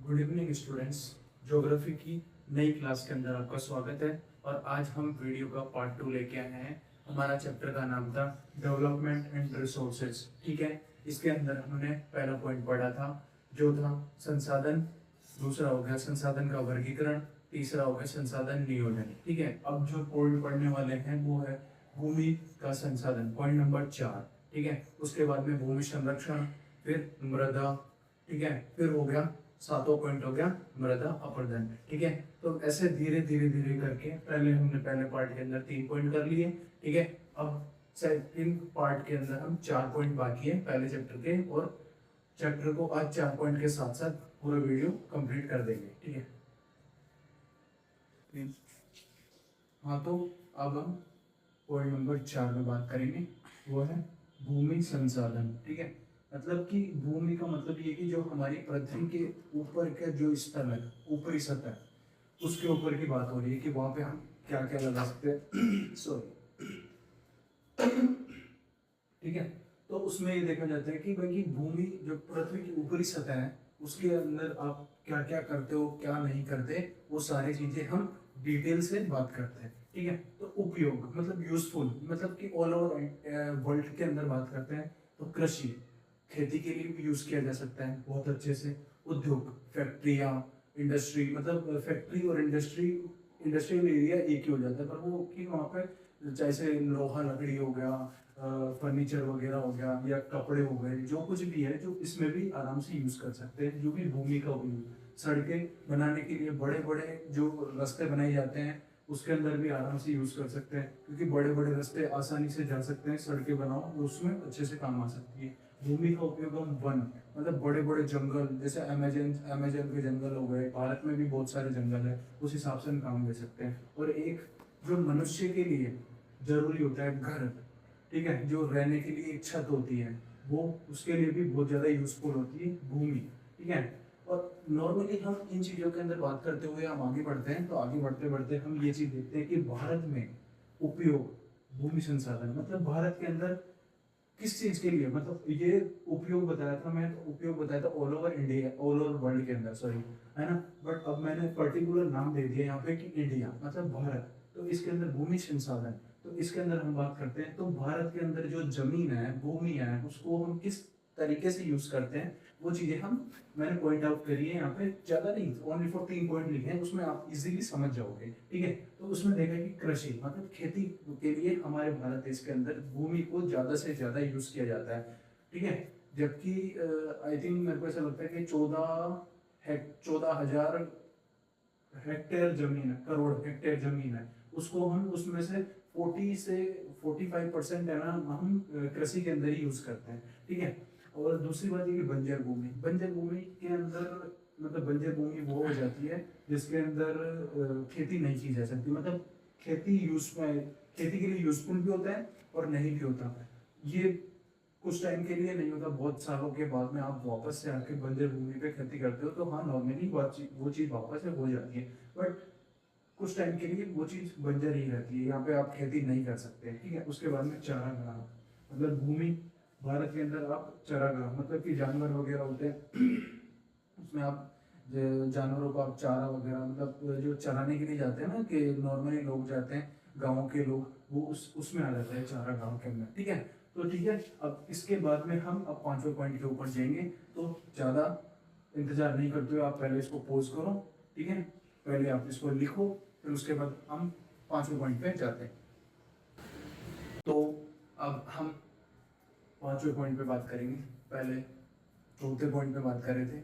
Good evening students. Geography की नई class के अंदर आपका स्वागत है। और आज हम वीडियो का पार्ट 2 लेके आए हैं। हमारा चैप्टर का नाम था डेवलपमेंट एंड रिसोर्सेज। ठीक है, इसके अंदर हमने पहला पॉइंट पढ़ा था जो था संसाधन, दूसरा हो गया संसाधन का वर्गीकरण, तीसरा हो गया संसाधन नियोजन। ठीक है, अब जो पॉइंट पढ़ने वाले हैं वो है भूमि का संसाधन, पॉइंट नंबर 4। ठीक है, उसके बाद में भूमि संरक्षण, फिर मृदा, ठीक है, फिर हो गया सातों पॉइंट हो गया मृदा अपरदन। ठीक है, तो ऐसे धीरे धीरे धीरे करके पहले हमने पहले पार्ट के अंदर 3 पॉइंट कर लिए। ठीक है, अब सेकंड पार्ट के अंदर हम 4 पॉइंट बाकी है पहले चैप्टर के, और चैप्टर को आज 4 पॉइंट के साथ साथ पूरा वीडियो कंप्लीट कर देंगे। ठीक है, हाँ, तो अब हम पॉइंट नंबर 4 में बात करेंगे, वो है भूमि संसाधन। ठीक है, मतलब कि भूमि का मतलब ये कि जो हमारी पृथ्वी के ऊपर का जो स्थल है, ऊपरी सतह, उसके ऊपर की बात हो रही है कि वहां पे हम क्या क्या लगा सकते हैं। सॉरी। ठीक है, तो उसमें ये देखा जाता है कि भाई भूमि जो पृथ्वी की ऊपरी सतह है उसके अंदर आप क्या क्या करते हो क्या नहीं करते, वो सारी चीजें हम डिटेल से बात करते हैं। ठीक है, तो उपयोग मतलब यूजफुल, मतलब कि ऑल ओवर वर्ल्ड के अंदर बात करते हैं तो कृषि, खेती के लिए भी यूज किया जा सकता है बहुत अच्छे से। उद्योग, फैक्ट्रियाँ, इंडस्ट्री, मतलब फैक्ट्री और इंडस्ट्रियल एरिया एक ही हो जाता है, पर वो कि वहाँ पे जैसे लोहा लकड़ी हो गया, फर्नीचर वगैरह हो गया, या कपड़े हो गए, जो कुछ भी है जो इसमें भी आराम से यूज कर सकते हैं। जो भी भूमि का उपयोग, सड़कें बनाने के लिए बड़े बड़े जो रास्ते बनाए जाते हैं उसके अंदर भी आराम से यूज कर सकते हैं, क्योंकि बड़े बड़े रास्ते आसानी से जा सकते हैं, सड़कें बनाओ उसमें अच्छे से काम आ सकती है। भूमि का उपयोग हम वन, मतलब बड़े बड़े जंगल, जैसे अमेजन के जंगल हो गए, भारत में भी बहुत सारे जंगल है, उस हिसाब से हम काम ले सकते हैं। और एक जो मनुष्य के लिए जरूरी होता है घर, ठीक है, जो रहने के लिए एक छत होती है, वो उसके लिए भी बहुत ज्यादा यूजफुल होती है भूमि। ठीक है, और नॉर्मली हम इन चीजों के अंदर बात करते हुए हम आगे बढ़ते हैं, तो आगे बढ़ते बढ़ते हम ये चीज देखते हैं कि भारत में उपयोग भूमि संसाधन, मतलब भारत के अंदर किस चीज के लिए, मतलब ये उपयोग बताया था मैं, तो उपयोग बताया था all over India, all over world के अंदर, सॉरी, है ना। बट अब मैंने पर्टिकुलर नाम दे दिया यहाँ पे कि इंडिया, मतलब भारत, तो इसके अंदर भूमि संसाधन, तो इसके अंदर हम बात करते हैं तो भारत के अंदर जो जमीन है, भूमि है, उसको हम किस तरीके से यूज करते हैं, वो चीजें हम मैंने पॉइंट आउट करी है यहाँ पे, ज्यादा नहीं, ओनली फॉर 3 पॉइंट लिखे हैं, उसमें आप इजीली समझ जाओगे। ठीक है, तो उसमें देखा कि कृषि, मतलब खेती के लिए हमारे भारत देश के अंदर भूमि को ज्यादा से ज्यादा यूज किया जाता है। ठीक है, जबकि आई थिंक मेरे को ऐसा लगता है कि 14,000 हेक्टेयर जमीन है, करोड़ हेक्टेयर जमीन है, उसको हम उसमें से 40 से 45% है ना, हम कृषि के अंदर ही यूज करते हैं। ठीक है, और दूसरी बात ये कि बंजर भूमि, बंजर भूमि के अंदर, मतलब बंजर भूमि वो हो जाती है जिसके अंदर खेती नहीं की जा सकती, मतलब खेती यूज में, खेती के लिए यूजफुल भी होता है और नहीं भी होता। ये कुछ टाइम के लिए नहीं होता, बहुत सालों के बाद में आप वापस से आके बंजर भूमि पे खेती करते हो तो हाँ, नॉर्मली वो चीज वापस से हो जाती है, बट कुछ टाइम के लिए वो चीज बंजर ही रहती है, यहाँ पे आप खेती नहीं कर सकते। ठीक है, उसके बाद में चारागाह, मतलब भूमि, भारत के अंदर आप चारागाह, मतलब कि जानवर वगैरह होते हैं, उसमें आप जानवरों को आप चारा वगैरह, मतलब जो चराने के लिए जाते हैं ना, कि नॉर्मली लोग जाते हैं गाँव के लोग, वो उसमें आ जाता है चारा गाँव के अंदर। ठीक है, तो ठीक है, अब इसके बाद में हम अब 5वें पॉइंट के ऊपर जाएंगे, तो ज़्यादा इंतजार नहीं करते हुए आप पहले इसको पोज करो। ठीक है, पहले आप इसको लिखो, फिर उसके बाद हम 5वें पॉइंट पे जाते हैं। तो अब हम 5वें पॉइंट पे बात करेंगे। पहले चौथे पॉइंट पे बात कर रहे थे,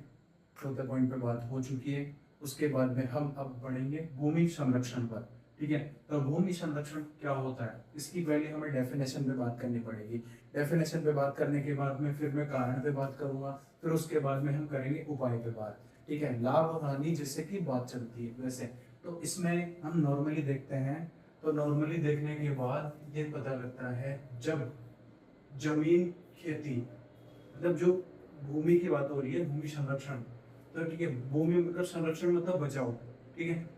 चौथे पॉइंट पे बात हो चुकी है। उसके बाद में हम अब बढ़ेंगे भूमि संरक्षण पर। ठीक है, तो भूमि संरक्षण क्या होता है, इसकी पहले हमें डेफिनेशन पे बात करनी पड़ेगी। डेफिनेशन पे बात करने के बाद में फिर मैं कारण पे बात करूंगा, फिर उसके बाद में हम करेंगे उपाय पे बात। ठीक है, लाभ और हानि जिससे कि बात चलती है वैसे। तो इसमें हम नॉर्मली देखते हैं, तो नॉर्मली देखने के बाद ये पता लगता है, जब जमीन, खेती, मतलब जो भूमि की बात हो रही है, भूमि संरक्षण, तो ठीक है, भूमि मतलब संरक्षण मतलब बचाओ। ठीक है,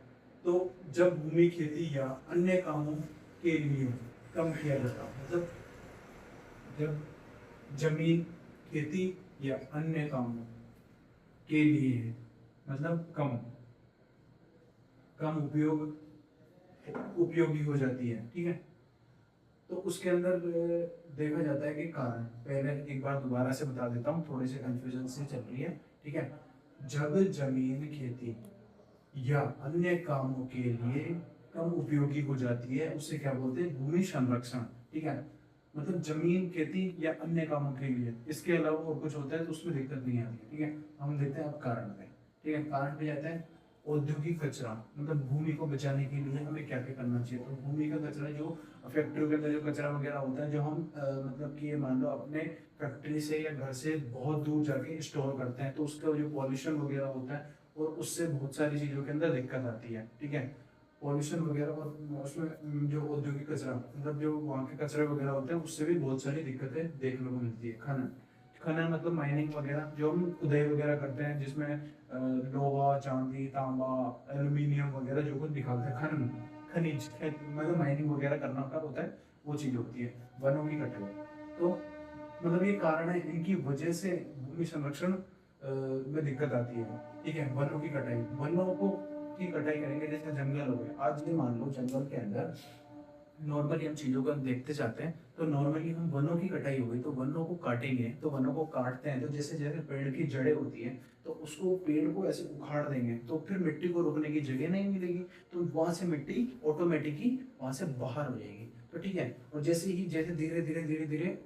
तो जब भूमि, खेती या अन्य कामों के लिए कम किया जाता, मतलब जब जमीन, खेती या अन्य कामों के लिए मतलब कम कम उपयोगी हो जाती है, ठीक है। तो उसके अंदर देखा जाता है कि कारण, पहले एक बार दोबारा से बता देता हूँ, थोड़ी सी कंफ्यूजन से चल रही है, ठीक है। जब जमीन खेती या अन्य कामों के लिए कम उपयोगी हो जाती है, उससे क्या बोलते हैं, भूमि संरक्षण, ठीक है। मतलब जमीन खेती या अन्य कामों के लिए, इसके अलावा और कुछ होता है तो उसमें दिक्कत नहीं आती, ठीक है। हम देखते हैं अब कारण पे, ठीक है। कारण पे जाते हैं, औद्योगिक कचरा, मतलब भूमि को बचाने के लिए हमें क्या क्या करना चाहिए। तो भूमि का कचरा, जो फैक्ट्रियों के अंदर जो कचरा वगैरह होता है, जो हम मतलब कि ये मान लो अपने फैक्ट्री से या घर से बहुत दूर जाके स्टोर करते हैं, तो उसका जो पॉल्यूशन वगैरह होता है, और उससे बहुत सारी चीज़ों के अंदर दिक्कत आती है, ठीक है। पॉल्यूशन वगैरह, और उसमें जो औद्योगिक कचरा, मतलब जो वहाँ के कचरे वगैरह होते हैं, उससे भी बहुत सारी दिक्कतें देखने को मिलती है। खनन, खनन मतलब माइनिंग वगैरह, जो हम खुदाई वगैरह करते हैं, जिसमें लोहा, चांदी, तांबा, एल्यूमिनियम वगैरह जो कुछ निकालते हैं, खनन, खनिज, मतलब माइनिंग वगैरह करना का होता है, वो चीज़ होती है। वनों की कटाई, तो मतलब ये कारण है, इनकी वजह से भूमि संरक्षण में दिक्कत आती है, ठीक है। वनों की कटाई, वनों को की कटाई करेंगे, जैसे जंगल हो गए, आज ये मान लो जंगल के अंदर नॉर्मली हम चीजों को देखते जाते हैं, तो नॉर्मली हम वनों की कटाई हो गई तो वनों को काटेंगे, तो वनों को काटते हैं तो जैसे जैसे पेड़ की जड़ें होती हैं, तो उसको पेड़ को ऐसे उखाड़ देंगे, तो फिर मिट्टी को रोकने की जगह नहीं मिलेगी, तो वहां से मिट्टी ऑटोमेटिकली वहां से बाहर हो जाएगी, तो ठीक है। और जैसे धीरे धीरे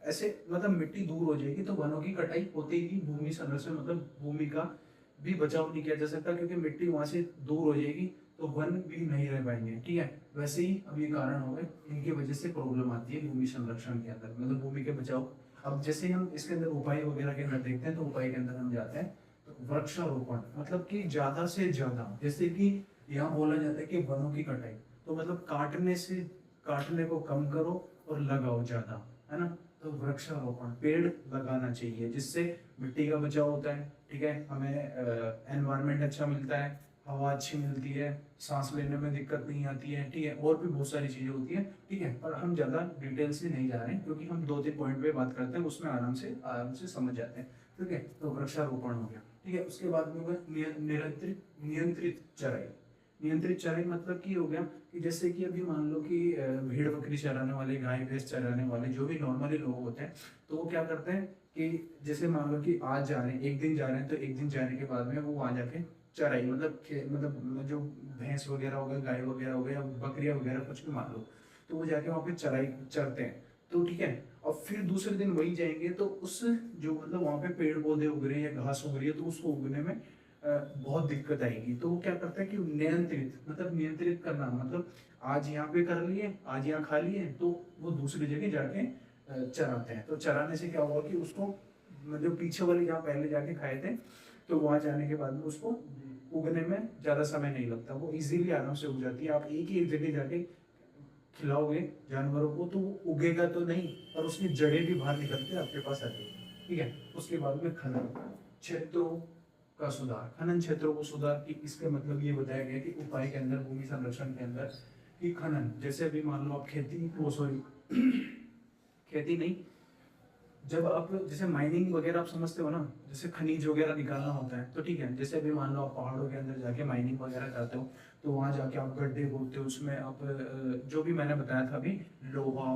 ऐसे मतलब मिट्टी दूर हो जाएगी, तो वनों की कटाई होते ही भूमि संरक्षण, मतलब भूमि का भी बचाव नहीं किया जा सकता, क्योंकि मिट्टी वहां से दूर हो जाएगी, तो वन भी नहीं रह पाएंगे, ठीक है। वैसे ही अब ये कारण हो गए, इनकी वजह से प्रॉब्लम आती है भूमि संरक्षण के अंदर, मतलब भूमि के बचाव। अब जैसे हम इसके अंदर उपाय वगैरह के अंदर देखते हैं, तो उपाय के अंदर हम जाते हैं, तो वृक्षारोपण, मतलब कि ज्यादा से ज्यादा, जैसे कि यहाँ बोला जाता है कि वनों की कटाई, तो मतलब काटने को कम करो और लगाओ ज्यादा, है ना। तो वृक्षारोपण, पेड़ लगाना चाहिए, जिससे मिट्टी का बचाव होता है, ठीक है। हमें एनवायरनमेंट अच्छा मिलता है, हवा अच्छी मिलती है, सांस लेने में दिक्कत नहीं आती है, ठीक है। और भी बहुत सारी चीजें होती है, ठीक है। पर हम ज्यादा डिटेल्स में नहीं जा रहे हैं, क्योंकि हम 2-3 पॉइंट पे बात करते हैं, उसमें आराम से समझ जाते हैं, ठीक है। तो वृक्षारोपण हो गया, ठीक है। उसके बाद में होगा नियंत्रित चराई। नियंत्रित चराई मतलब कि हो गया कि जैसे कि अभी मान लो कि भेड़ बकरी चराने वाले, गाय भैंस चराने वाले, जो भी नॉर्मली लोग होते हैं, तो वो क्या करते हैं कि जैसे मान लो कि आज जा रहे हैं, एक दिन जा रहे हैं, तो एक दिन जाने के बाद में वो वहां जाके चराई, मतलब जो भैंस वगैरह हो गया, गाय वगैरह हो गया, बकरियां वगैरह कुछ भी मान लो, तो वो जाके वहाँ पे चराई चरते हैं, तो ठीक है। और फिर दूसरे दिन वही जाएंगे, तो उस जो मतलब वहाँ पे पेड़ पौधे उग रहे हैं या घास उग रही है, तो उसको उगने में बहुत दिक्कत आएगी। तो वो क्या करता है कि नियंत्रित करना, मतलब आज यहाँ पे कर लिए, आज यहाँ खा लिए, तो वो दूसरी जगह जाके चराते हैं। तो चराने से क्या होगा कि उसको मतलब पीछे वाले जहाँ पहले जाके खाए थे, तो वहां जाने के बाद में उसको उगने में ज्यादा समय नहीं लगता, वो इजीली आराम से उग जाती है। आप एक जगह जाके खिलाओगे जानवरों को, तो वो उगेगा तो नहीं, पर उसकी जड़ें भी बाहर निकल के आपके पास आ जाएगी, ठीक है। उसके बाद में खनन क्षेत्रों का सुधार, खनन क्षेत्रों को सुधार की इसका मतलब ये बताया गया कि उपाय के अंदर, भूमि संरक्षण के अंदर, कि खनन, जैसे अभी मान लो आप खेती नहीं, जब आप जैसे माइनिंग वगैरह आप समझते हो ना, जैसे खनिज वगैरह निकालना होता है, तो ठीक है। जैसे अभी मान लो आप पहाड़ों के अंदर जाके माइनिंग वगैरह करते हो, तो वहां जाके आप गड्ढे खोदते हो, उसमें आप जो भी मैंने बताया था अभी, लोहा,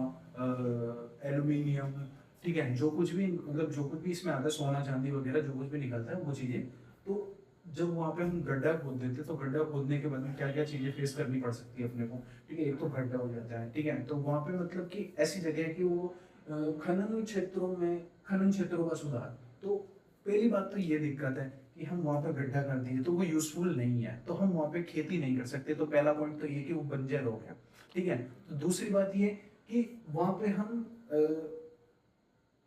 एल्यूमिनियम, ठीक है, जो कुछ भी मतलब जो कुछ भी इसमें आता है, सोना चांदी वगैरह जो कुछ भी निकलता है वो चीजें, तो जब वहाँ पे हम गड्ढा खोद देते हैं, तो गड्ढा खोदने के बाद में क्या क्या चीजें फेस करनी पड़ सकती है अपने को, ठीक है। एक तो गड्ढा हो जाता है, ठीक है, तो वहाँ पे मतलब कि ऐसी जगह है कि वो खनन क्षेत्रों का सुधार, तो पहली बात तो ये दिक्कत है कि हम वहाँ पे गड्ढा कर दिए, तो वो यूजफुल नहीं है, तो हम वहाँ पे खेती नहीं कर सकते, तो पहला पॉइंट तो ये कि वो बंजर हो गया, ठीक है। तो दूसरी बात ये कि वहाँ पे हम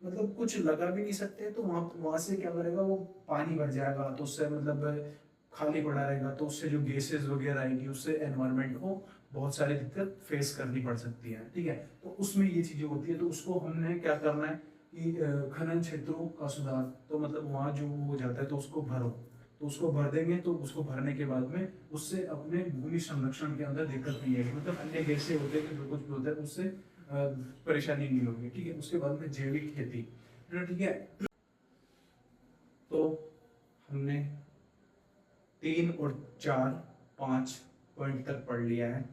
मतलब कुछ लगा भी नहीं सकते, तो वहां से क्या करेगा, वो पानी भर जाएगा, तो उससे मतलब खाली पड़ा रहेगा, तो उससे जो गैसेस वगैरह आएगी, उससे एनवायरनमेंट को बहुत सारी दिक्कत फेस करनी पड़ सकती है, ठीक है। तो उसमें ये चीजें होती है, तो उसको हमने क्या करना है कि खनन क्षेत्रों का सुधार, तो मतलब वहाँ जो हो जाता है, तो उसको भरो, तो उसको भर देंगे, तो उसको भरने के बाद में उससे अपने भूमि संरक्षण के अंदर दिक्कत नहीं आएगी, मतलब अन्य गैसें होते हैं, जो कुछ भी होता है उससे परेशानी नहीं होगी, ठीक है। उसके बाद में जैविक खेती, ठीक है। तो हमने 3 और 4 5 पॉइंट तक पढ़ लिया है।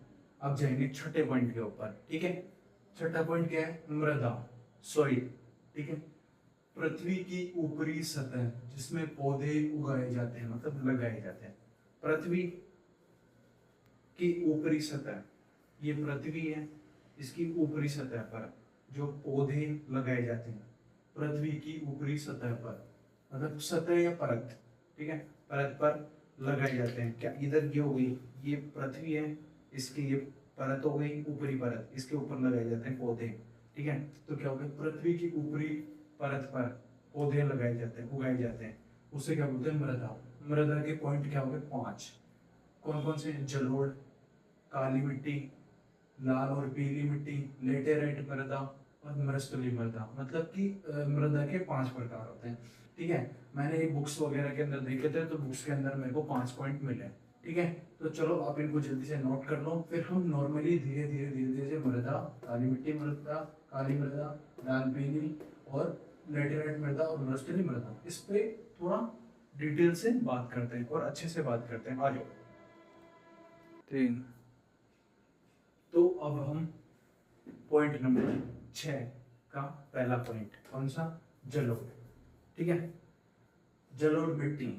अब जाएंगे छठे पॉइंट के ऊपर, ठीक है। छठा पॉइंट क्या है? मृदा, सॉइल, ठीक है। पृथ्वी की ऊपरी सतह जिसमें पौधे उगाए जाते हैं, मतलब लगाए जाते हैं। पृथ्वी की ऊपरी सतह, ये पृथ्वी है, इसकी ऊपरी सतह पर जो पौधे लगाए जाते हैं, पृथ्वी की ऊपरी सतह पर, मतलब सतह या परत, ठीक है, परत पर लगाए जाते हैं। क्या इधर ये हो गई, ये पृथ्वी है, इसकी ये परत हो गई, ऊपरी परत, इसके ऊपर लगाए जाते हैं पौधे, ठीक है। तो क्या हो गया? पृथ्वी की ऊपरी परत पर पौधे लगाए जाते हैं, उगाए जाते हैं, उसे क्या बोलते हैं? मृदा। मृदा के पॉइंट क्या हो गए? 5। कौन कौन से? जलोढ़, काली मिट्टी, लाल और पीली मिट्टी, लेटेराइट मृदा और मृस्थलीय मृदा। मतलब कि मृदा के 5 प्रकार होते हैं, ठीक है। मैंने बुक्स वगैरह के अंदर देखे थे, तो बुक्स के अंदर मेरे को 5 पॉइंट मिले, ठीक है। तो चलो आप इनको जल्दी से नोट कर लो, फिर हम नॉर्मली धीरे धीरे से मृदा, काली मिट्टी मृदा, काली मृदा, लाल पीली और लेटेराइट मृदा और मृस्थलीय मृदा, इस पे थोड़ा डिटेल से बात करते हैं और अच्छे से बात करते हैं। आ जाओ। 3। तो अब हम पॉइंट नंबर 6 का पहला पॉइंट, कौन सा? जलोढ़, ठीक है। जलोढ़ मिट्टी,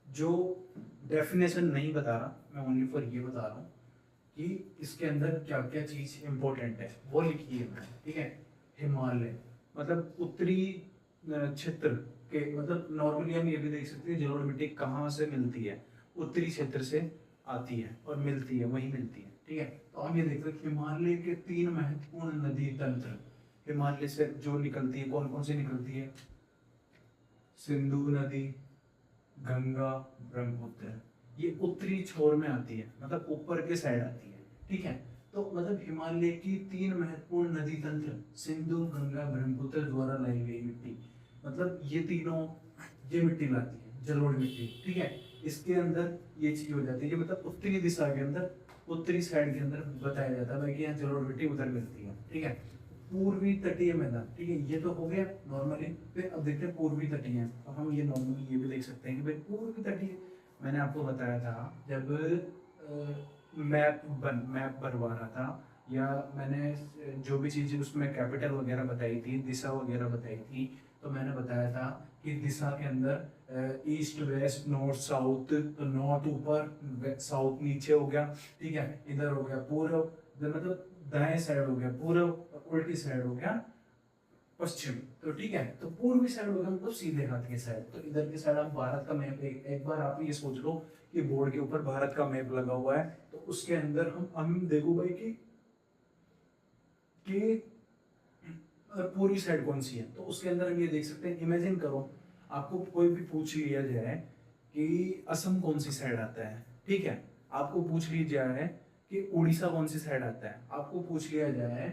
जो डेफिनेशन नहीं बता रहा मैं, ओनली फॉर ये बता रहा हूँ कि इसके अंदर क्या क्या चीज इंपॉर्टेंट है वो लिखी है, ठीक है। हिमालय, मतलब उत्तरी क्षेत्र के, मतलब नॉर्मली हम ये भी देख सकते हैं जलोढ़ मिट्टी कहाँ से मिलती है, उत्तरी क्षेत्र से आती है और मिलती है, वहीं मिलती है, ठीक है। तो हम ये देखते हैं हिमालय के 3 महत्वपूर्ण नदी तंत्र, हिमालय से जो निकलती है, कौन कौन सी निकलती है? सिंधु नदी, गंगा, ब्रह्मपुत्र, ये उत्तरी छोर में आती है, मतलब ऊपर के साइड आती है, ठीक है। तो मतलब हिमालय की 3 महत्वपूर्ण नदी तंत्र, सिंधु, गंगा, ब्रह्मपुत्र द्वारा लाई गई मिट्टी, मतलब ये तीनों, ये मिट्टी लाती है जलोढ़ मिट्टी, ठीक है। इसके अंदर ये चीज हो जाती है, मतलब उत्तरी दिशा के अंदर, उत्तरी साइड के अंदर बताया जाता है कि यहाँ जलोढ़ मिट्टी उधर मिलती है, ठीक है। पूर्वी तटीय मैदान, ठीक है, ये तो हो गया नॉर्मली। फिर अब देखते हैं पूर्वी तटीय, तो हम ये नॉर्मली ये भी देख सकते हैं कि भाई पूर्वी तटीय, मैंने आपको बताया था जब मैप बनवा रहा था, या मैंने जो भी चीज़ें उसमें कैपिटल वगैरह बताई थी, दिशा वगैरह बताई थी, तो मैंने बताया था कि दिशा के अंदर ईस्ट वेस्ट नॉर्थ साउथ, तो नॉर्थ ऊपर, साउथ नीचे हो गया, ठीक है। इधर हो गया पूर्व, मतलब दाएं साइड हो गया पूर्व, उल्टी साइड हो गया पश्चिम, तो ठीक है। तो पूर्वी साइड हो गया मतलब सीधे हाथ की साइड, तो इधर की साइड आप भारत का मैप, एक बार आप ये सोच लो कि बोर्ड के ऊपर भारत का मैप लगा हुआ है, तो उसके अंदर हम देखो भाई कि पूर्वी साइड कौन सी है, तो उसके अंदर हम ये देख सकते हैं। इमेजिन करो आपको कोई भी पूछ लिया जाए कि असम कौन सी साइड आता है, ठीक है। आपको पूछ लिया जाए कि उड़ीसा कौन सी साइड आता है, आपको पूछ लिया जाए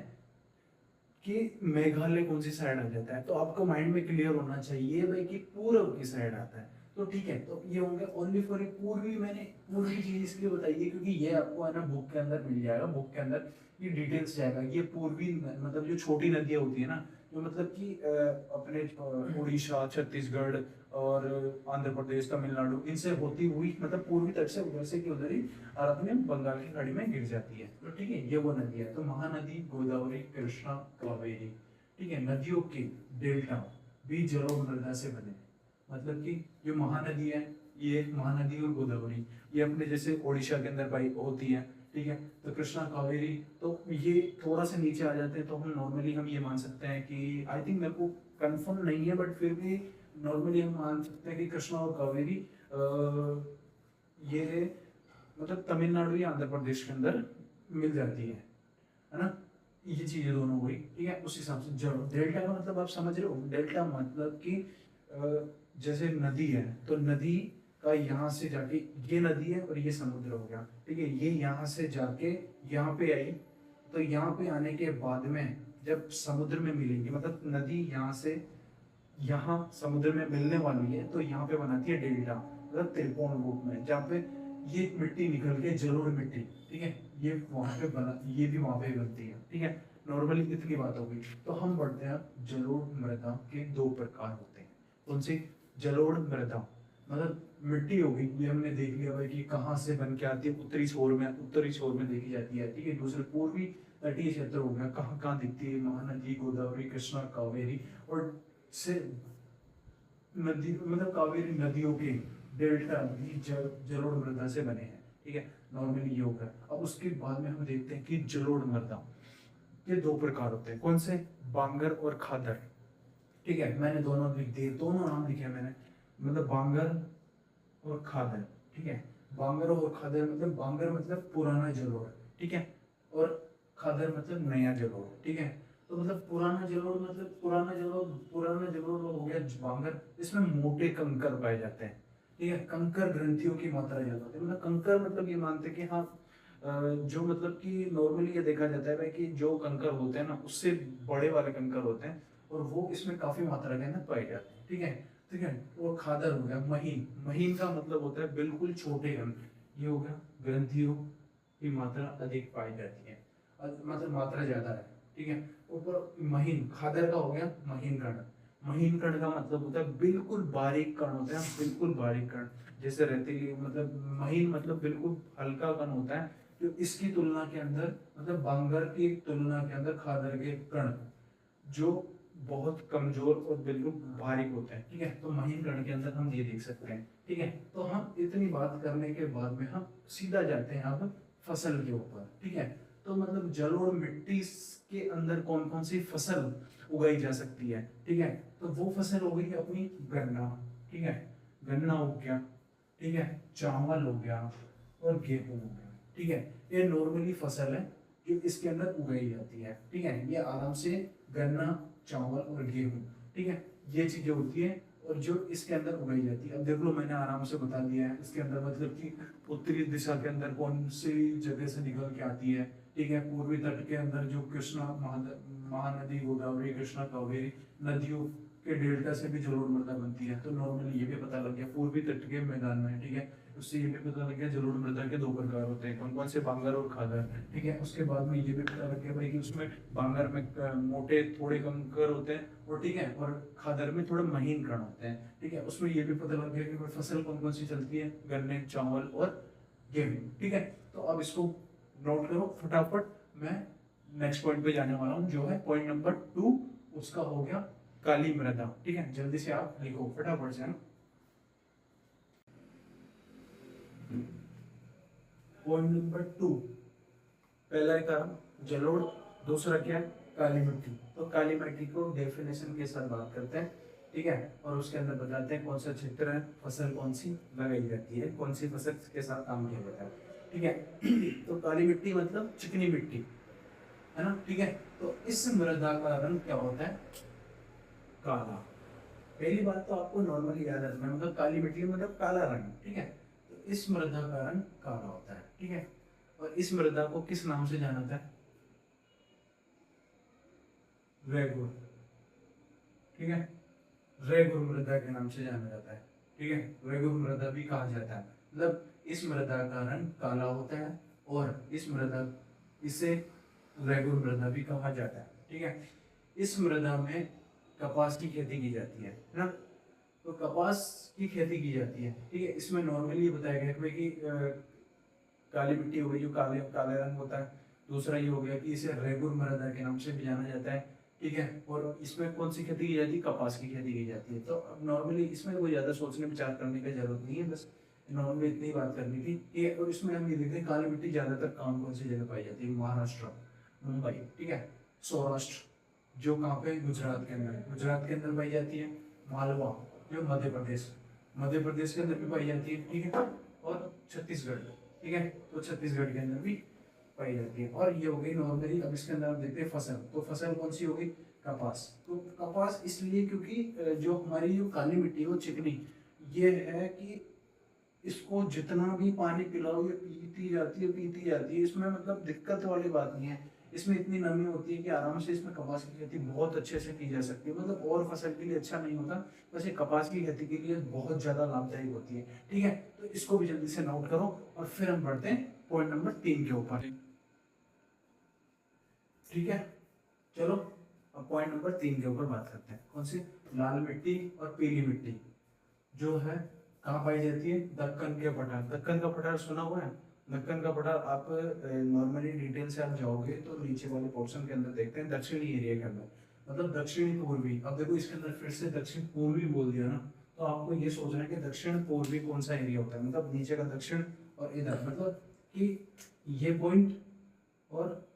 कि मेघालय कौन सी साइड आ जाता है, तो आपको माइंड में क्लियर होना चाहिए भाई कि पूर्व की साइड आता है, तो ठीक है। तो ये होंगे ओनली फॉर ए पूर्वी, मैंने पूर्वी चीज इसलिए बताई है क्योंकि ये आपको है ना बुक के अंदर मिल जाएगा, बुक के अंदर ये डिटेल्स जाएगा। ये पूर्वी मतलब जो छोटी नदियां होती है ना, जो मतलब कि अपने उड़ीसा, छत्तीसगढ़ और आंध्र प्रदेश, तमिलनाडु, इनसे होती हुई, मतलब पूर्वी तट से उधर से की उधर ही और अपने बंगाल की खाड़ी में गिर जाती है, तो ठीक है। ये वो नदी है, तो महानदी, गोदावरी, कृष्णा, कावेरी, ठीक है। नदियों के डेल्टा भी जलोढ़ मृदा से बने हैं, मतलब कि जो महानदी है, ये महानदी और गोदावरी, ये अपने जैसे ओडिशा के अंदर पाई होती है, ठीक है। तो कृष्णा, कावेरी, तो ये थोड़ा सा नीचे आ जाते हैं, तो हम नॉर्मली हम ये मान सकते हैं कि, आई थिंक मेरे को कंफर्म नहीं है, बट फिर भी नॉर्मली हम मान सकते हैं कि कृष्णा और कावेरी ये मतलब तमिलनाडु या आंध्र प्रदेश के अंदर मिल जाती है ना। ये चीजें दोनों हुई, ठीक है। उस हिसाब से जब डेल्टा का मतलब आप समझ रहे हो, डेल्टा मतलब कि जैसे नदी है, तो नदी का यहाँ से जाके, ये नदी है और ये समुद्र हो गया, ठीक है। ये यहाँ से जाके यहाँ पे आई, तो यहाँ पे आने के बाद में जब समुद्र में मिलेंगी, मतलब नदी यहाँ से यहाँ समुद्र में मिलने वाली है, तो यहाँ पे बनाती है डेल्टा, मतलब त्रिकोण रूप में, जहाँ पे ये मिट्टी निकल के जलोढ़ मिट्टी, ठीक है, ये वहां पे बना, ये भी वहां पे बनती है, ठीक है। नॉर्मली इतनी बात हो गई, तो हम बढ़ते हैं जलोढ़ मृदा के 2 प्रकार होते हैं। कौन सी? जलोढ़ मृदा, मतलब मिट्टी होगी, ये हमने देख लिया भाई कि कहाँ से बन के आती है, उत्तरी छोर में देखी जाती है, ठीक है। दूसरे पूर्वी तटीय क्षेत्र हो गया, कहाँ कहाँ दिखती है, महानदी, गोदावरी, कृष्णा, कावेरी, और से नदी मतलब कावेरी नदियों के डेल्टा भी जलोढ़ मृदा से बने हैं, ठीक है। नॉर्मली ये होगा। अब उसके बाद में हम देखते हैं कि जलोढ़ मृदा ये दो प्रकार होते हैं, कौन से, बांगर और खादर, ठीक है। मैंने दोनों लिख दिए, दोनों नाम लिखे मैंने, मतलब बांगर और खादर, ठीक है। बांगर और खादर मतलब बांगर मतलब पुराना जलोढ़, ठीक है, और खादर मतलब नया जलोढ़, ठीक है। तो मतलब पुराना जलोढ़ मतलब पुराना जलोढ़ हो गया बांगर, इसमें मोटे कंकर पाए जाते हैं, ठीक है। कंकर ग्रंथियों की मात्रा ज्यादा होती है, मतलब कंकर मतलब ये मानते हैं कि हाँ जो मतलब कि नॉर्मली ये देखा जाता है भाई कि जो कंकर होते हैं ना उससे बड़े वाले कंकर होते हैं, और वो इसमें काफी मात्रा के अंदर पाए जाते हैं, ठीक है। ठीक है। और खादर हो गया महीन, महीन का मतलब होता है बिल्कुल छोटे कण, ये हो गया ग्रंथियों की मात्रा अधिक पाई जाती है, मतलब मात्रा ज्यादा है, ठीक है। ऊपर महीन, खादर का हो गया महीन कण, महीन कण का मतलब होता है बिल्कुल बारीक कण होता है, बिल्कुल बारीक कण, जैसे रेतीली, मतलब महीन मतलब बिल्कुल हल्का कण होता है, जो इसकी तुलना के अंदर मतलब बांगर की तुलना के अंदर खादर के कण जो बहुत कमजोर और बिल्कुल बारीक होते हैं, ठीक है। तो महीन कण के अंदर हम ये देख सकते हैं, ठीक है। तो हम इतनी बात करने के बाद में हम सीधा जाते हैं अब फसल के ऊपर, ठीक है। तो मतलब जलोढ़ मिट्टी के अंदर कौन कौन सी फसल उगाई जा सकती है, ठीक है। तो वो फसल हो गई अपनी गन्ना, ठीक है, गन्ना हो गया, ठीक है, चावल हो गया और गेहूं हो गया, ठीक है। ये नॉर्मली फसल है जो इसके अंदर उगाई जाती है, ठीक है। ये आराम से गन्ना, चावल और गेहूं, ठीक है, ये चीजें होती है और जो इसके अंदर उगाई जाती है। अब देख लो मैंने आराम से बता दिया है इसके अंदर, मतलब कि उत्तरी दिशा के अंदर कौन सी जगह से निकल के आती है, ठीक है। पूर्वी तट के अंदर जो कृष्णा महानदी, गोदावरी, कृष्णा, कावेरी नदियों के डेल्टा से भी जलोढ़ मृदा बनती है। तो नॉर्मली ये भी पता लग गया पूर्वी तट के मैदान में, ठीक है। उससे ये भी पता लग गया जलोढ़ मृदा के दो प्रकार होते हैं, कौन कौन से, बांगर और खादर, ठीक है। उसके बाद में ये भी पता लग गया भाई कि उसमें बांगर में मोटे थोड़े कंकर होते हैं, और ठीक है, और खादर में थोड़े महीन कण होते हैं, ठीक है। उसमें ये भी पता लग गया कि फसल कौन कौन सी चलती है, गन्ने, चावल और गेहूं, ठीक है। तो अब इसको नोट करो फटाफट, मैं नेक्स्ट पॉइंट पे जाने वाला हूँ जो है पॉइंट नंबर 2, उसका हो गया काली मृदा, ठीक है। जल्दी से आप लिखो फटाफट से, है। पॉइंट नंबर 2, पहला है कारण जलोढ़, दूसरा क्या है, काली मिट्टी। तो काली मिट्टी को डेफिनेशन के साथ बात करते हैं, ठीक है, और उसके अंदर बताते हैं कौन सा क्षेत्र है, फसल कौन सी लगाई जाती है, कौन सी फसल के साथ काम किया जाता है, ठीक है। तो काली मिट्टी मतलब चिकनी मिट्टी, है ना, ठीक है। तो इस मृदा का रंग क्या होता है, काला। पहली बात तो आपको नॉर्मली याद रखना, मतलब काली मिट्टी मतलब काला रंग, ठीक है। तो इस मृदा का रंग काला होता है, ठीक है। और इस मृदा को किस नाम से जाना जाता है, रेगुर, ठीक है, रेगुर मृदा के नाम से जाना जाता है, ठीक है। रेगुर मृदा भी कहा जाता है, मतलब इस मृदा का रंग काला होता है, और इस मृदा, इसे रेगुर मृदा भी कहा जाता है, ठीक है। इस मृदा में कपास की खेती की जाती है ना, तो कपास की खेती की जाती है, ठीक है। इसमें नॉर्मली बताया गया है कि काली मिट्टी हो गई जो काले काले रंग होता है, दूसरा ये हो गया कि इसे रेगुर मृदा के नाम से भी जाना जाता है, ठीक है। और इसमें कौन सी खेती की जाती है, कपास की खेती की जाती है। तो नॉर्मली इसमें कोई ज्यादा सोचने विचार करने की जरूरत नहीं है, बस नॉर्मली इतनी बात करनी थी ये। और इसमें हम ये देखते हैं काली मिट्टी ज्यादातर कौन कौन सी जगह पाई जाती है, महाराष्ट्र, मुंबई, ठीक है, सौराष्ट्र जो कहाँ पे, गुजरात के अंदर, गुजरात के अंदर पाई जाती है, मालवा जो मध्य प्रदेश के अंदर भी पाई जाती है, ठीक है, और छत्तीसगढ़, ठीक है, तो छत्तीसगढ़ के अंदर भी पाई जाती है। और ये हो गई नॉर्मली। अब इसके अंदर आप देखते हैं फसल, तो फसल कौन सी होगी, कपास। तो कपास इसलिए क्योंकि जो हमारी जो काली मिट्टी है वो चिकनी, ये है कि इसको जितना भी पानी पिलाओ ये पीती जाती है, इसमें मतलब दिक्कत वाली बात नहीं है। इसमें इतनी नमी होती है कि आराम से इसमें कपास की खेती बहुत अच्छे से की जा सकती है, मतलब और फसल के लिए अच्छा नहीं होता, बस ये कपास की खेती के लिए बहुत ज्यादा लाभदायक होती है, ठीक है। तो इसको भी जल्दी से नोट करो और फिर हम बढ़ते हैं पॉइंट नंबर 3 के ऊपर, ठीक है। चलो अब पॉइंट नंबर 3 के ऊपर बात करते हैं, कौन सी, लाल मिट्टी और पीली मिट्टी जो है कहाँ पाई जाती है? दक्कन के पठार। दक्कन का पठार सुना हुआ है? दक्कन का पठार आप नॉर्मली डिटेल से आप जाओगे तो नीचे वाले पोर्शन के अंदर देखते हैं दक्षिणी एरिया के अंदर, मतलब दक्षिणी पूर्वी। अब देखो इसके अंदर फिर से दक्षिण पूर्वी बोल दिया ना, तो आपको ये सोचना है कि दक्षिण पूर्वी कौन सा एरिया होता है, मतलब नीचे का दक्षिण और इधर, मतलब कि ये पॉइंट और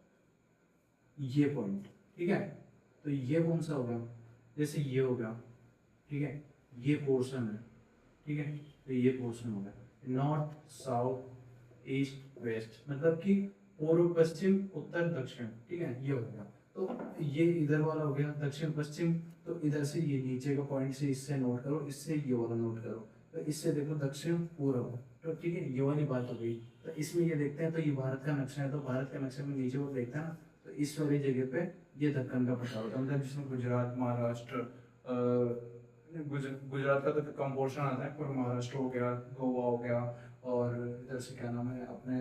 ये पॉइंट, ठीक है। तो ये कौन सा होगा? जैसे ये हो गया, ठीक है, ये पोर्शन है, ठीक है। तो ये पोर्शन हो गया नॉर्थ साउथ ईस्ट वेस्ट, मतलब कि पूर्व पश्चिम उत्तर दक्षिण, ठीक है, ये हो गया। तो ये इधर वाला हो गया दक्षिण पश्चिम, तो इधर से ये नीचे का पॉइंट से इससे नोट करो, इससे ये वाला नोट करो, तो इससे देखो दक्षिण पूर्व, तो ठीक है, ये वाली बात हो गई। तो इसमें ये देखते हैं, तो ये भारत का नक्शा है, तो भारत के नक्शे में नीचे वो देखते हैं ना, तो इस वाली जगह पे ये दक्कन का पठार होता है, मतलब जिसमें गुजरात, महाराष्ट्र, गुजरात का तो कम पोर्शन आता है, पर महाराष्ट्र हो गया, गोवा हो गया, और इधर से क्या नाम है अपने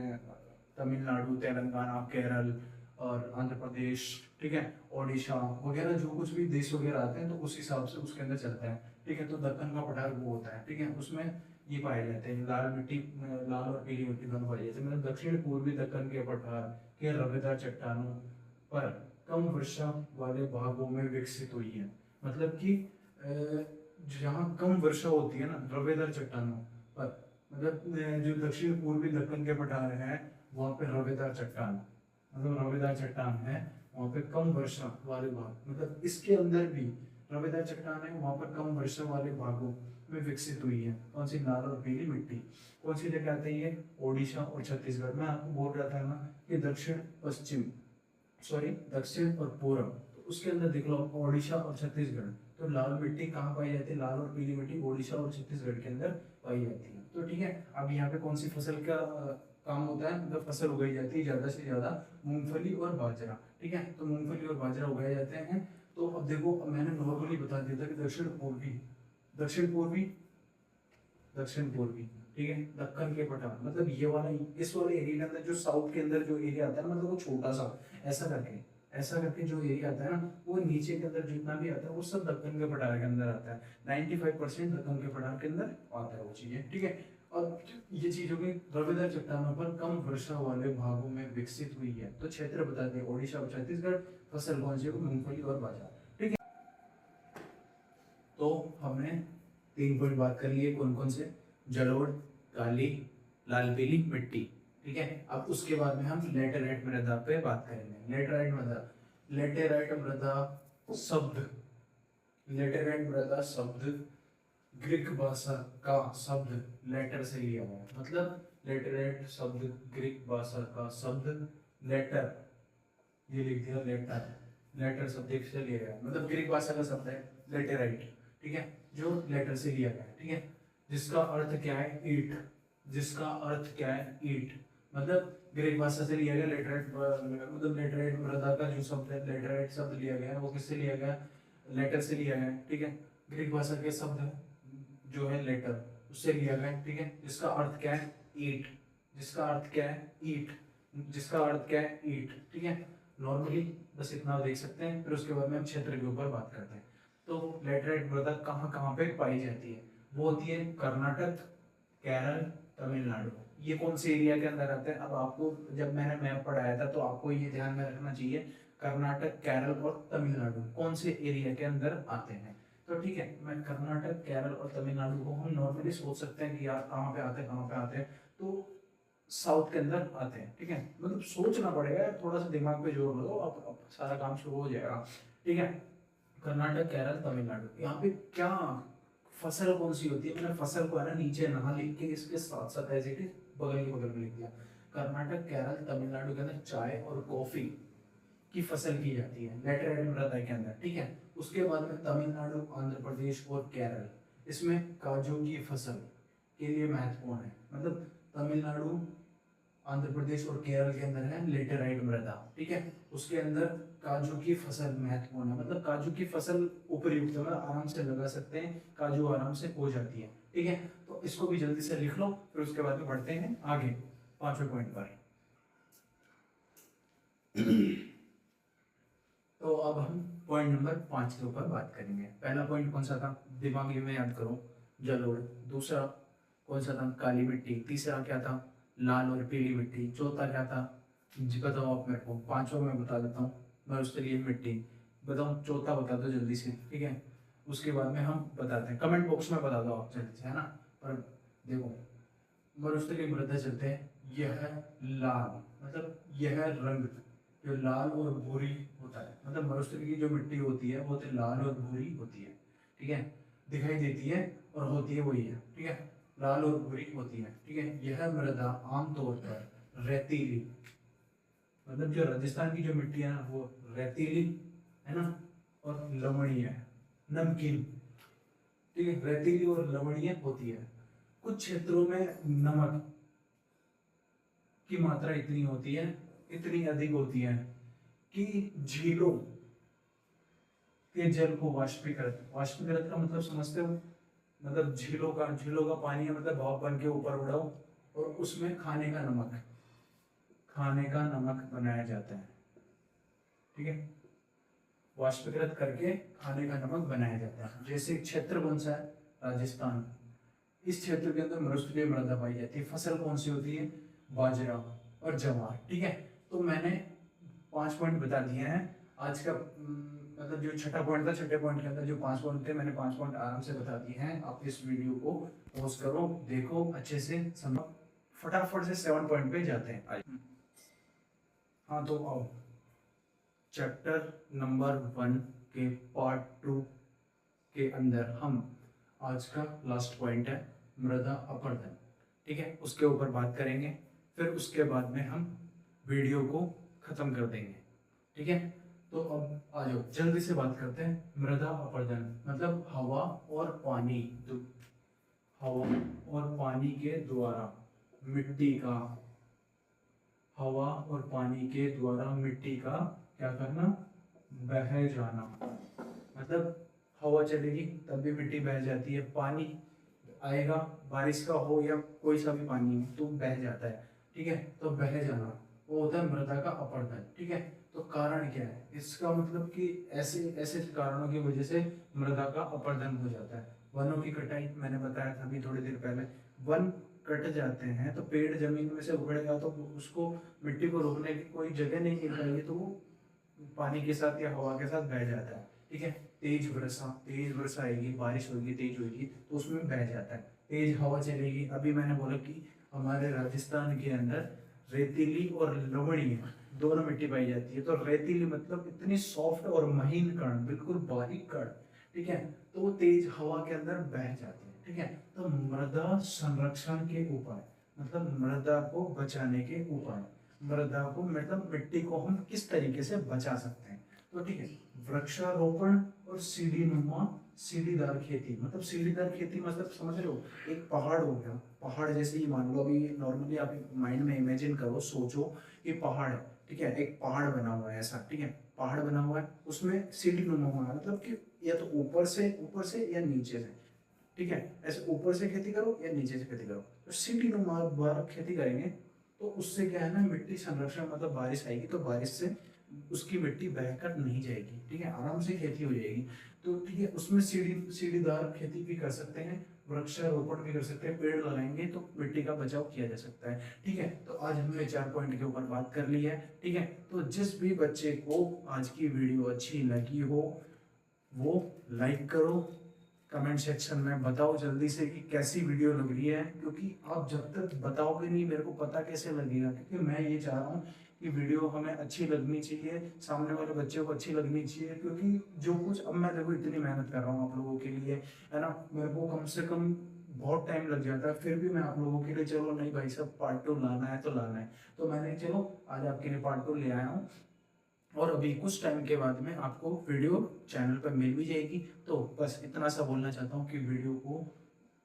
तमिलनाडु, तेलंगाना, केरल और आंध्र प्रदेश, ठीक है, ओडिशा वगैरह, जो कुछ भी देश वगैरह आते हैं तो उस हिसाब से उसके अंदर चलता है, ठीक है। तो दक्कन का पठार वो होता है, ठीक है, उसमें ये पाए जाते हैं लाल मिट्टी, लाल और पीली मिट्टी दोनों पाई जाती है, मतलब दक्षिण पूर्वी दक्कन के पठार के रवेदार चट्टानों पर कम वर्षा वाले भागों में विकसित हुई है, मतलब कि जहाँ कम वर्षा होती है ना रवेदार चट्टानों पर, मतलब जो दक्षिण पूर्वी दक्कन के पठार है वहाँ पे रवेदार चट्टान, मतलब रवेदार चट्टान है, वहाँ पे कम वर्षा वाले भाग, मतलब इसके अंदर भी रवेदार चट्टान है, वहाँ पर कम वर्षा वाले भागों में विकसित हुई है। कौन सी? लाल और पीली मिट्टी। कौन सी जगह आती है? ओडिशा और छत्तीसगढ़। मैं आपको बोल रहा था ना कि दक्षिण पश्चिम, सॉरी दक्षिण और पूर्व, तो उसके अंदर देख लो ओडिशा और छत्तीसगढ़, तो लाल मिट्टी कहाँ पाई जाती है? लाल और पीली मिट्टी ओडिशा और छत्तीसगढ़ के अंदर पाई जाती है। तो ठीक है, अब यहाँ पे कौन सी फसल का काम होता है? मतलब फसल उगाई जाती है ज्यादा से ज्यादा मूंगफली और बाजरा, ठीक है। तो मूंगफली और बाजरा उगाए जाते हैं। तो अब देखो, मैंने नॉर्मली बता दिया था कि दक्षिण पूर्वी, दक्षिण पूर्वी, दक्षिण पूर्वी, ठीक है, दक्कन के पठार, मतलब ये वाला, इस वाले एरिया के अंदर जो साउथ के अंदर जो एरिया आता है ना, मतलब वो छोटा सा ऐसा करके जो एरिया आता है ना, वो नीचे के अंदर जितना भी आता है वो सब दक्कन के पठार के अंदर आता है। 95% दक्कन के पठार के अंदर आता है वो चीजें, ठीक है। और ये चीज हो गई रवेदार चट्टानों पर कम वर्षा वाले भागों में विकसित हुई है। तो क्षेत्र बता दिए, ओडिशा और छत्तीसगढ़, फसल कौन सी? मूंगफली और बाजरा, ठीक है। तो हमने 3 पॉइंट बात कर लिए, कौन कौन से? जलोढ़, काली, लाल पीली मिट्टी, ठीक है। अब उसके बाद में हम लेटेराइट मृदा पे बात करेंगे। लेटेराइट मृदा, लेटेराइट मृदा शब्द, लेटेराइट मृदा शब्द ग्रीक भाषा का शब्द लेटर से लिया हुआ है, मतलब लेटेराइट शब्द ग्रीक भाषा का शब्द लेटर, ये लिख दिया लेटर, लेटर शब्द से लिया गया, मतलब ग्रीक भाषा का शब्द है लेटेराइट, ठीक है, जो लेटर से लिया गया है, ठीक है, जिसका अर्थ क्या है? ईट, जिसका अर्थ क्या है? ईट, मतलब ग्रीक भाषा से लिया गया लेटराइट, मतलब लेटराइट मृदा का जो शब्द है लेटराइट शब्द लिया गया है वो किससे लिया गया? लेटर से लिया गया है, ठीक है। ग्रीक भाषा के शब्द जो है लेटर, उससे लिया गया है, ठीक है। जिसका अर्थ क्या है? ईट, जिसका अर्थ क्या है? ईट, जिसका अर्थ क्या है? ईट, ठीक है। नॉर्मली बस इतना देख सकते हैं, फिर उसके बाद में हम क्षेत्र के ऊपर बात करते हैं। तो लेटराइट मृदा कहाँ कहाँ पे पाई जाती है? वो होती है कर्नाटक, केरल, तमिलनाडु। ये कौन से एरिया के अंदर आते हैं? अब आपको जब मैंने मैप पढ़ाया था तो आपको ये ध्यान में रखना चाहिए, कर्नाटक, केरल और तमिलनाडु कौन से एरिया के अंदर आते हैं। तो ठीक है, मैं कर्नाटक, केरल और तमिलनाडु को हम नॉर्मली सोच सकते हैं कि यार कहाँ पे आते हैं, कहाँ पे आते हैं, तो साउथ के अंदर आते हैं, ठीक है। मतलब सोचना पड़ेगा, थोड़ा सा दिमाग पे जोर लगाओ, अब सारा काम शुरू हो जाएगा, ठीक है। कर्नाटक, केरल, तमिलनाडु, यहाँ पे क्या फसल कौन सी होती है? मैंने फसल को है ना नीचे ना लिख के इसके साथ साथ एज इट इज बगल के बगल में लिख दिया। कर्नाटक, केरल, तमिलनाडु के अंदर चाय और कॉफी की फसल की जाती है लेटराइट मृदा के अंदर, ठीक है। उसके बाद में तमिलनाडु, आंध्र प्रदेश और केरल, इसमें काजू की फसल के लिए महत्वपूर्ण है, मतलब तमिलनाडु, आंध्र प्रदेश और केरल के अंदर है लेटेराइट मृदा, ठीक है। उसके अंदर काजू की फसल महत्वपूर्ण है, मतलब काजू की फसल उपयुक्त है, आराम से लगा सकते हैं, काजू आराम से हो जाती है, ठीक है। तो इसको भी जल्दी से लिख लो, फिर उसके बाद में बढ़ते हैं आगे 5वें पॉइंट पर। तो अब हम पॉइंट नंबर 5 के ऊपर बात करेंगे। पहला पॉइंट कौन सा था? दिमागी में याद करो, जलोढ़। दूसरा कौन सा था, काली मिट्टी। तीसरा क्या था, लाल और पीली मिट्टी। चौथा क्या था जी, बताओ आप मेरे को। पांचवा मैं बता देता हूँ, मरुस्थलीय मिट्टी। बताओ चौथा बता दो जल्दी से, ठीक है। उसके बाद में हम बताते हैं, कमेंट बॉक्स में बता दो आप जल्दी से, है ना। पर देखो, मरुस्थलीय मृदा चलते हैं, यह है लाल, मतलब यह रंग जो लाल और भूरी होता है, मतलब मरुस्थलीय की जो मिट्टी होती है वो तो लाल और भूरी होती है, ठीक है। दिखाई देती है और होती है वही है, ठीक है, लाल और भूरी होती है, ठीक है। यह मृदा आमतौर पर रेतीली, मतलब जो राजस्थान की जो मिट्टी है ना वो रेतीली है ना, और लवणीय है, नमकीन, ठीक है। रेतीली और लवणीय होती है। कुछ क्षेत्रों में नमक की मात्रा इतनी होती है, इतनी अधिक होती है कि झीलों के जल को वाष्पीकृत, वाष्पीकृत का मतलब समझते हो, मतलब झीलों का पानी है, मतलब भाप बन के ऊपर उड़ाओ और उसमें खाने का नमक बनाया जाता है, ठीक है। वाष्पीकृत करके खाने का नमक बनाया जाता है। जैसे क्षेत्र कौन सा है, राजस्थान। इस क्षेत्र के अंदर मरुस्थलीय मृदा पाई जाती है। फसल कौन सी होती है, बाजरा और ज्वार, ठीक है। तो मैंने 5 पॉइंट बता दिए हैं आज का, मतलब जो छठा पॉइंट था, छठे पॉइंट के अंदर जो 5 पॉइंट थे, मैंने 5 पॉइंट आराम से बता दिए हैं। आप इस वीडियो को पॉज करो, देखो अच्छे से समझो, फटाफट से 7 पॉइंट पे जाते हैं। हाँ तो आओ, चैप्टर नंबर 1 के पार्ट 2 के अंदर हम आज का लास्ट पॉइंट है मृदा अपरदन, ठीक है, उसके ऊपर बात करेंगे। फिर उसके बाद में हम वीडियो को खत्म कर देंगे, ठीक है। तो अब आ जाओ जल्दी से बात करते हैं। मृदा अपरदन मतलब हवा और पानी के द्वारा मिट्टी का, हवा और पानी के द्वारा मिट्टी का क्या करना, बह जाना। मतलब हवा चलेगी तब भी मिट्टी बह जाती है, पानी आएगा बारिश का हो या कोई सा भी पानी हो तो बह जाता है, ठीक है। तो बह जाना वो होता है मृदा का अपरदन, ठीक है। तो कारण क्या है इसका, मतलब कि ऐसे ऐसे कारणों की वजह से मृदा का अपरदन हो जाता है। वनों की कटाई, मैंने बताया था अभी थोड़ी देर पहले, वन कट जाते हैं तो पेड़ जमीन में से उखड़ेगा तो उसको, मिट्टी को रोकने की कोई जगह नहीं मिल पाएगी, तो वो पानी के साथ या हवा के साथ बह जाता है, ठीक है। तेज वर्षा आएगी, बारिश होगी, तेज होगी तो उसमें बह जाता है। तेज हवा चलेगी, अभी मैंने बोला कि हमारे राजस्थान के अंदर रेतीली और लवणीय दोनों मिट्टी पाई जाती है। तो रेतीली मतलब इतनी सॉफ्ट और महीन कण, बिल्कुल बारीक कण, ठीक है, तो वो तेज हवा के अंदर बह जाती है, ठीक है। तो मृदा संरक्षण के उपाय, मतलब मृदा को बचाने के उपाय, मृदा को मतलब मिट्टी को हम किस तरीके से बचा सकते हैं, तो ठीक है, वृक्षारोपण और सीढ़ीदार खेती। मतलब सीढ़ीदार खेती मतलब समझ रहे हो, एक पहाड़ हो गया, पहाड़ जैसे ही मान लो, अभी नॉर्मली आप माइंड में इमेजिन करो, सोचो कि पहाड़ है, ठीक है, एक पहाड़ बना हुआ है ऐसा, ठीक है, पहाड़ बना हुआ है, उसमें सीढ़ी नुमा हुआ है, मतलब कि या तो ऊपर से या नीचे से, ठीक है, ऐसे ऊपर से खेती करो या नीचे से खेती करो। तो सीढ़ी नुमा द्वारा खेती करेंगे तो उससे क्या है ना, मिट्टी संरक्षण, मतलब बारिश आएगी तो बारिश से उसकी मिट्टी बहकर नहीं जाएगी, ठीक है, आराम से खेती हो जाएगी। तो ठीक है, उसमें सीढ़ीदार खेती भी कर सकते हैं, वृक्षारोपण भी कर सकते हैं, पेड़ लगाएंगे तो मिट्टी का बचाव किया जा सकता है, ठीक है। तो आज हमने 4 पॉइंट के ऊपर बात कर ली है, ठीक है। तो जिस भी बच्चे को आज की वीडियो अच्छी लगी हो वो लाइक करो, कमेंट सेक्शन में बताओ जल्दी से कि कैसी वीडियो लग रही है, क्योंकि आप जब तक बताओगे नहीं मेरे को पता कैसे लगेगा, क्योंकि मैं ये चाह रहा हूँ कि वीडियो हमें अच्छी लगनी चाहिए, सामने वाले बच्चे को अच्छी लगनी चाहिए, क्योंकि जो कुछ अब मैं देखो इतनी मेहनत कर रहा हूँ आप लोगों के लिए, है ना, मेरे को कम से कम बहुत टाइम लग जाता है, फिर भी मैं आप लोगों के लिए, चलो नहीं भाई साहब पार्ट 2 लाना है तो लाना है, तो मैंने चलो आज आपके लिए पार्ट 2 ले आया हूँ। और अभी कुछ टाइम के बाद में आपको वीडियो चैनल पर मिल भी जाएगी। तो बस इतना सा बोलना चाहता हूँ कि वीडियो को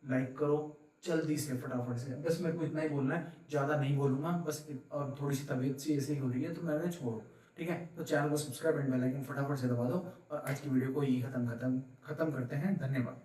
लाइक करो जल्दी से, फटाफट से, बस मेरे को इतना ही बोलना है, ज़्यादा नहीं बोलूँगा बस। और थोड़ी सी तबीयत सी ऐसे ही हो रही है तो मैंने छोड़ो, ठीक है। तो चैनल को सब्सक्राइब एंड बेल आइकन फटाफट से दबा दो और आज की वीडियो को यही खत्म करते हैं। धन्यवाद।